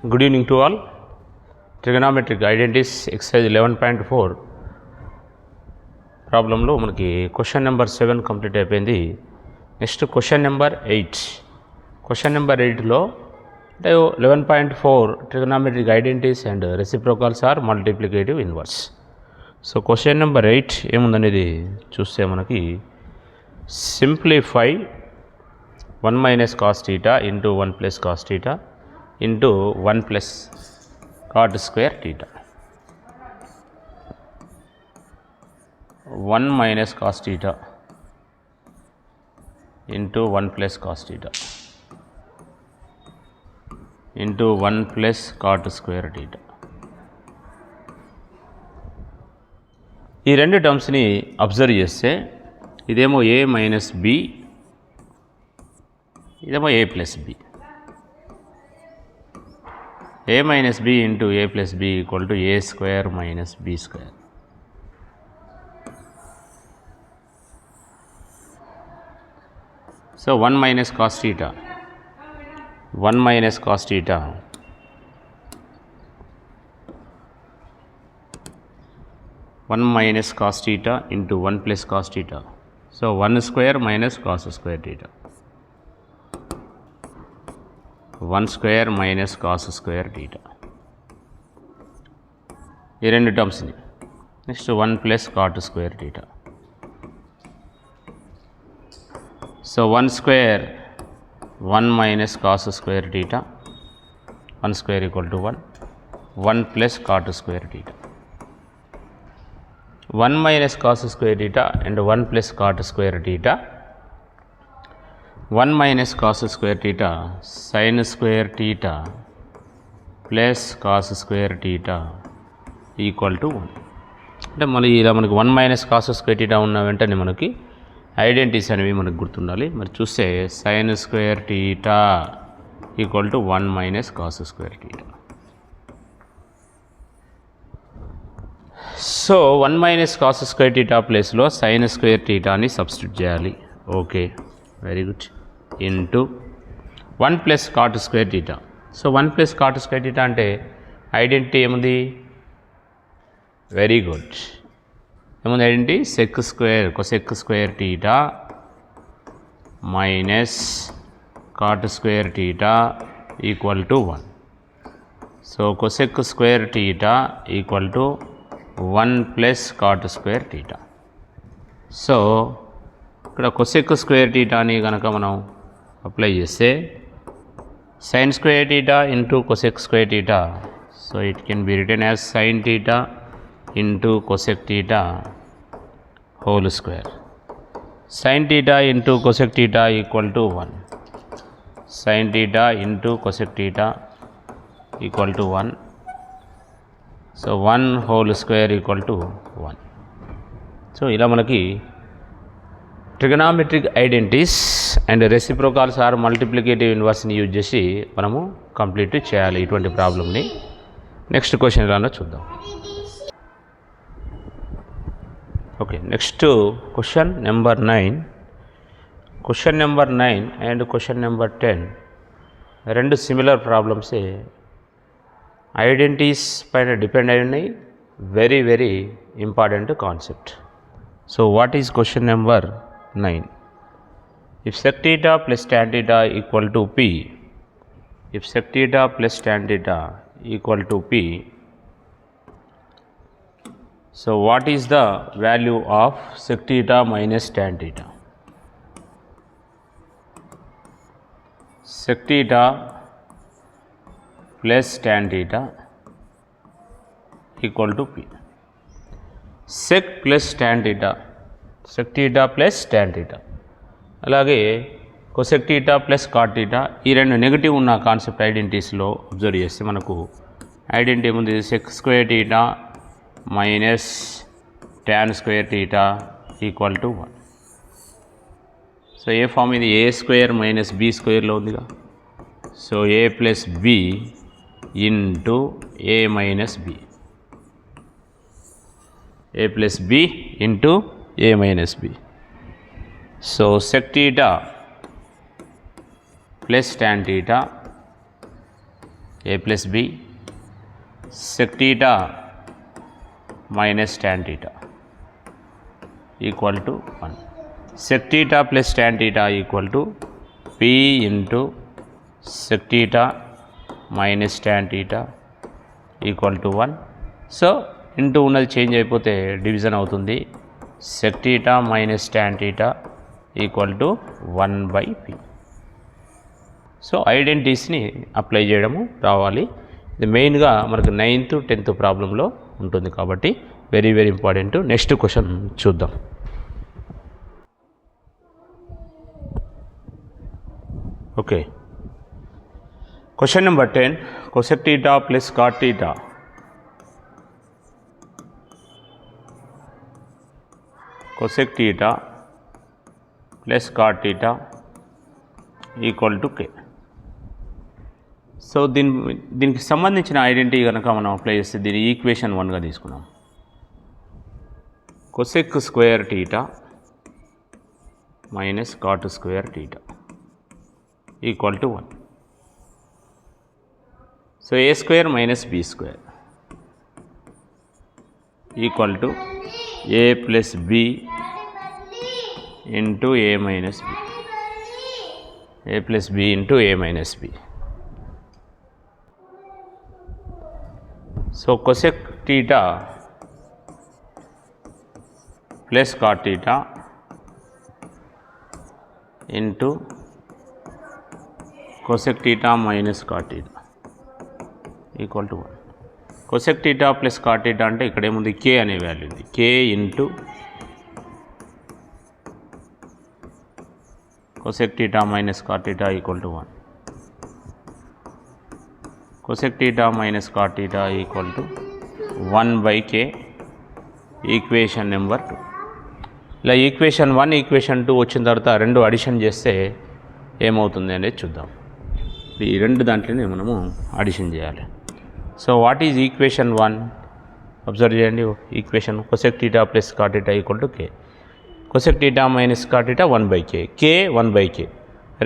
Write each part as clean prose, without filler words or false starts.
Good evening to all. Trigonometric identities exercise 11.4 ప్రాబ్లంలో మనకి question number 7 complete అయిపోయింది. Next question number 8. Question number 8లో అంటే 11.4 trigonometric identities and reciprocals are multiplicative inverse. So question number 8 ఏముందనేది చూస్తే మనకి simplify 1 minus cos theta into 1 plus cos theta into 1 plus cot square theta. 1 minus cos theta into 1 plus cos theta into 1 plus cot square theta. ఈ రెండు టర్మ్స్ని observe చేస్తే ఇదేమో a minus b, ఇదేమో a plus b. a minus b into a plus b equal to a square minus b square. So 1 minus cos theta, 1 minus cos theta, 1 minus cos theta into 1 plus cos theta. So 1 square minus cos square theta, 1 square minus cos square theta. ఈ రెండు టర్మ్స్ని next 1 plus cot square theta. So 1 square 1 minus cos square theta, 1 square equal to 1, 1 plus cot square theta. 1 minus cos square theta and 1 plus cot square theta. 1 minus cos square theta sin square theta plus cos square theta equal to 1. అంటే మళ్ళీ ఇలా మనకి 1 minus cos square theta ఉన్న వెంటనే మనకి identities అనేవి మనకు గుర్తుండాలి. మరి చూస్తే sin square theta equal to 1 minus cos square theta. So 1 minus cos square theta ప్లేస్లో sin square theta ని సబ్స్టిట్యూట్ చేయాలి. Okay, very good. Into 1 plus cot square theta. So 1 plus cot square theta అంటే identity ఏముంది? Very good. ఏముంది identity? sec square cosec square theta minus cot square theta equal to 1. So cosec square theta equal to 1 plus cot square theta. So ఇక్కడ cosec square theta అని కనుక మనం apply చేస్తే sin square theta into cosec square theta. So it can be written as sin theta into cosec theta whole square. Sin theta into cosec theta equal to 1. Sin theta into cosec theta equal to 1. So 1 whole square equal to 1. So ఇలా మనకి trigonometric identities and reciprocals are multiplicative ఇన్వర్స్ని use చేసి మనము complete చేయాలి ఇటువంటి ప్రాబ్లమ్ని. Next question ఎలానో చూద్దాం. Okay, next question number 9. Question number 9 and question number 10 రెండు సిమిలర్ ప్రాబ్లమ్సే. ఐడెంటిటీస్ పైన డిపెండ్ అయి ఉన్నాయి. Very very important concept. So what is question number 9? If sec theta plus tan theta equal to p, if sec theta plus tan theta equal to p, so what is the value of sec theta minus tan theta? Sec theta plus tan theta equal to p. Sec plus tan theta, sec theta plus tan theta, అలాగే cosec theta plus cot theta. ఈ రెండు negative ఉన్న concept ఐడెంటిటీస్లో observe చేస్తే మనకు identity ఏముంది? sec square theta minus tan square theta equal to 1. So ఏ form ఇది? a square minus b స్క్వేర్లో ఉందిగా. So a plus b into a minus b, a plus b into a minus b. So sec theta plus tan theta a plus b sec theta minus tan theta equal to 1. Sec theta plus tan theta equal to p into sec theta minus tan theta equal to 1. So into ఉన్నది change అయిపోతే division అవుతుంది. sec theta minus tan theta equal to 1/p. So ఐడెంటిటీస్ని apply చేయడము రావాలి. ఇది మెయిన్గా మనకు 9th 10th ప్రాబ్లంలో ఉంటుంది కాబట్టి very very important. Next question చూద్దాం. Okay, question number 10. cosec theta plus cot theta cosec theta plus cot theta equal to k. So దీనికి సంబంధించిన ఐడెంటిటీ కనుక మనం అప్లై చేస్తే దీని ఈక్వేషన్ 1గా తీసుకున్నాం. cosec square theta minus cot square theta equal to 1. So a square minus b square equal to a plus b into a minus b, a plus b into a minus b. So cosec theta plus cot theta into cosec theta minus cot theta equal to 1. cosec theta plus cot theta అంటే ఇక్కడ ఏముంది, k అనే value ఉంది. k into cosec theta minus cot theta equal to 1. cosec theta minus cot theta equal to 1/k, equation number 2. ఇలా equation 1 equation 2 వచ్చిన తర్వాత రెండు addition చేస్తే ఏమవుతుంది అనేది చూద్దాం. ఈ రెండు దాంట్లోనే మనము అడిషన్ చేయాలి. So what is equation 1? Observe చేయండి. Equation cosec theta plus cot theta equal to k, cosec theta minus cot theta 1/k, k 1/k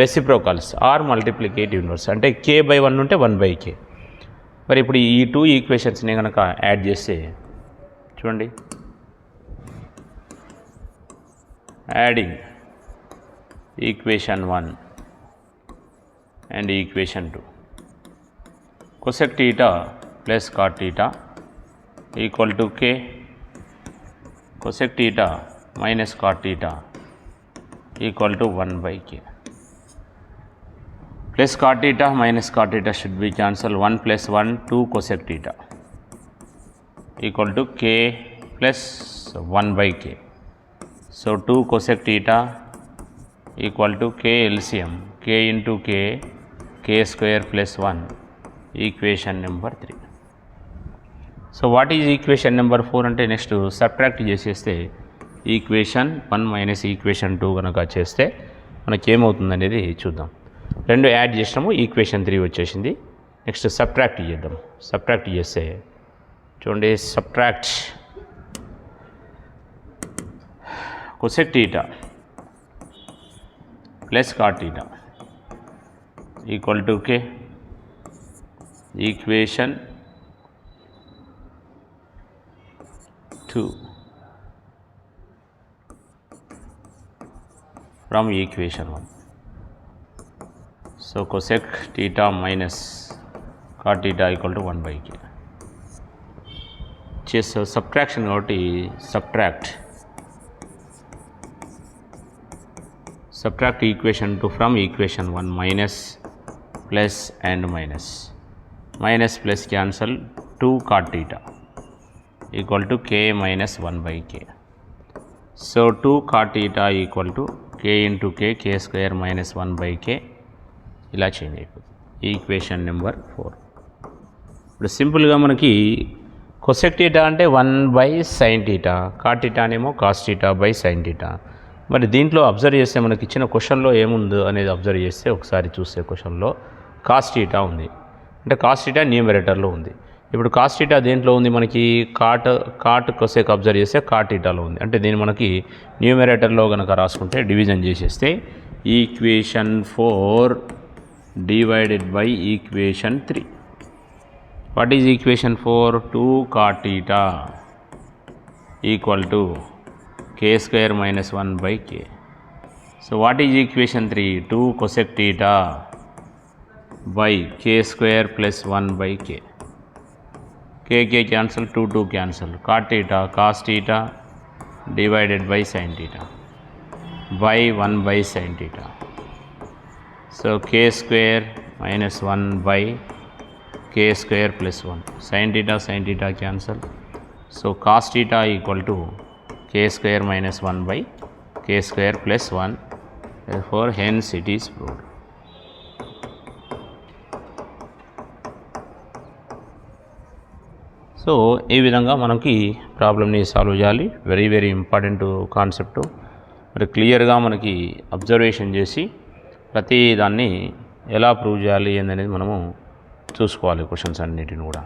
reciprocals are multiplicative inverse, అంటే k/1 ఉంటే 1/k. మరి ఇప్పుడు ఈ 2 ఈక్వేషన్స్ని కనుక యాడ్ చేస్తే చూడండి, adding equation 1 and equation 2, cosec theta plus cot theta equal to k, cosec theta minus cot theta equal to 1/k. Plus cot theta minus cot theta should be cancelled. 1 plus 1 2 cosec theta equal to k plus 1/k. So 2 cosec theta equal to k LCM, k into k square plus 1, equation number 3. So what is equation number 4 అంటే next subtract చేసేస్తే equation 1 minus equation 2 కనుక చేస్తే మనకేమవుతుంది అనేది చూద్దాం. రెండు add చేసినాము, equation 3 వచ్చేసింది. Next subtract చేద్దాం. సబ్ట్రాక్ట్ చేస్తే చూడండి, subtract cosec theta plus cot theta equal to k, equation 2 from equation 1. So cosec theta minus cot theta equal to 1/k. చేస్తే సబ్ట్రాక్షన్ కాబట్టి subtract equation 2 from equation 1, minus plus and minus plus cancel, 2 cot theta equal to k minus 1/k. So 2 cot theta equal to k into k square minus 1/k. ఇలా change అయిపోతుంది. Equation number 4. ఇప్పుడు సింపుల్గా మనకి cosec theta అంటే 1/sin theta, cot theta అనేమో cos theta by sin theta. మరి దీంట్లో observe చేస్తే మనకి ఇచ్చిన క్వశ్చన్లో ఏముందో అనేది అబ్జర్వ్ చేస్తే ఒకసారి చూస్తే క్వశ్చన్లో cos theta ఉంది, అంటే cos theta న్యూమరేటర్లో ఉంది. ఇప్పుడు cos theta దేంట్లో ఉంది, మనకి కాట్ cosec అబ్జర్వ్ చేస్తే cot thetaలో ఉంది. అంటే దీన్ని మనకి న్యూమరేటర్లో కనుక రాసుకుంటే డివిజన్ చేసేస్తే equation 4 divided by equation 3. What is equation 4? 2 cot theta equal to k square minus 1 by k. So what is equation 3? 2 cosec theta by k square plus 1 by k. K cancel, 2 cancel. Cot theta, cos theta divided by sin theta by 1 by sin theta. So k square minus 1 by k square plus 1. Sin theta cancel. So cos theta equal to k square minus 1 by k square plus 1. Therefore hence it is proved. So ఈ విధంగా మనకి ప్రాబ్లమ్ని solve చేయాలి. Very important concept. మరి క్లియర్గా మనకి observation చేసి ప్రతి దాన్ని ఎలా ప్రూవ్ చేయాలి అనేది మనము చూసుకోవాలి క్వశ్చన్స్ అన్నిటిని కూడా.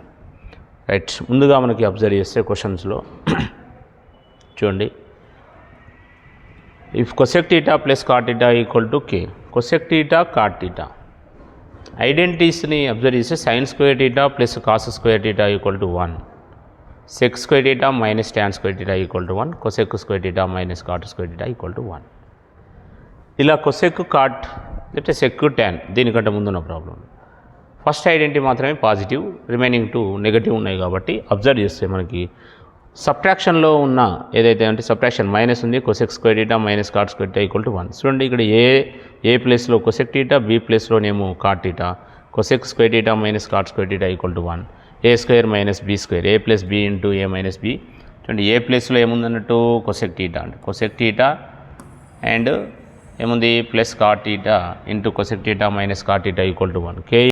రైట్, ముందుగా మనకి అబ్జర్వ్ చేస్తే క్వశ్చన్స్లో చూడండి, if cosec theta plus cot theta equal to K, cosec theta cot theta ఐడెంటిటీస్ని అబ్జర్వ్ చేస్తే sine square theta plus cos square theta equal to 1, sec square theta minus tan square theta equal to 1, cosec square theta minus cot square theta equal to 1. ఇలా cosec cot లేకపోతే sec tan దీనికంటే ముందున్న problem. First identity మాత్రమే positive, remaining 2 negative ఉన్నాయి కాబట్టి observe చేస్తే మనకి సబ్ట్రాక్షన్లో ఉన్న ఏదైతే అంటే సబ్ట్రాక్షన్ మైనస్ ఉంది, cosec square theta minus cot square theta equal to 1. చూడండి ఇక్కడ ఏ ప్లేస్లో కొసెక్ థీటా, బి ప్లేస్లోనేమో cot theta, cosec square theta minus cot square theta equal to 1, A square minus B square, A plus B into A minus B. చూడండి A ప్లేస్లో ఏముందన్నట్టు cosec theta అంటే cosec theta and ఏముంది plus cot theta into cosec theta minus cot theta equal to 1. K